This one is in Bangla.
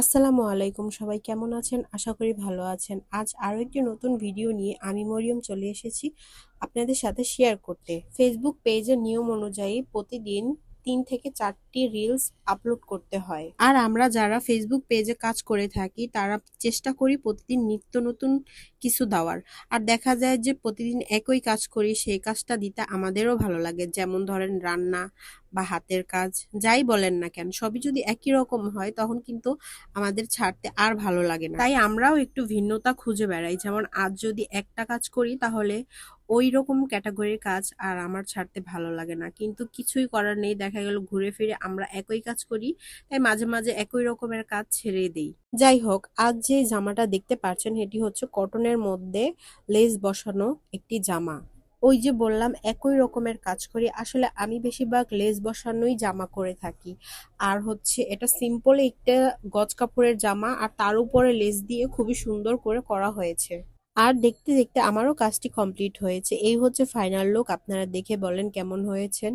আসসালামু আলাইকুম, সবাই কেমন আছেন? আশা করি ভালো আছেন। আজ আরো একটি নতুন ভিডিও নিয়ে আমি মরিয়ম চলে এসেছি আপনাদের সাথে শেয়ার করতে। ফেসবুক পেজের নিয়ম অনুযায়ী প্রতিদিন 3 থেকে 4টি রিলস আপলোড করতে হয়। আর আমরা যারা ফেসবুক পেজে কাজ করে থাকি তারা চেষ্টা করি প্রতিদিন নিত্য নতুন কিছু দেওয়ার। আর দেখা যায় যে প্রতিদিন একই কাজ করি, সেই কাজটা দিতে আমাদেরও ভালো লাগে। যেমন ধরেন রান্না বা হাতের কাজ, যাই বলেন না কেন, সবই যদি একই রকম হয় তখন কিন্তু আমাদের ছাড়তে আর ভালো লাগে না। তাই আমরাও একটু ভিন্নতা খুঁজে বেড়াই। যেমন আজ যদি একটা কাজ করি তাহলে ওই রকম ক্যাটাগরির কাজ আর আমার ছাড়তে ভালো লাগে না, কিন্তু কিছুই করার নেই। দেখা গেল ঘুরে ফিরে আমরা একই কাজ করি, তাই মাঝে মাঝে একই রকমের কাজ ছেড়ে দেই। যাই হোক, আজ যে জামাটা দেখতে পাচ্ছেন এটি হচ্ছে কটনের মধ্যে লেস বসানো একটি জামা। ওই যে বললাম একই রকমের কাজ করি, আসলে আমি বেশিরভাগ লেস বসানোই জামা করে থাকি। আর হচ্ছে এটা সিম্পল একটা গজ কাপড়ের জামা, আর তার উপরে লেস দিয়ে খুবই সুন্দর করে করা হয়েছে। আর দেখতে দেখতে আমারও কাজটি কমপ্লিট হয়েছে। এই হচ্ছে ফাইনাল লুক। আপনারা দেখে বলেন কেমন হয়েছেন।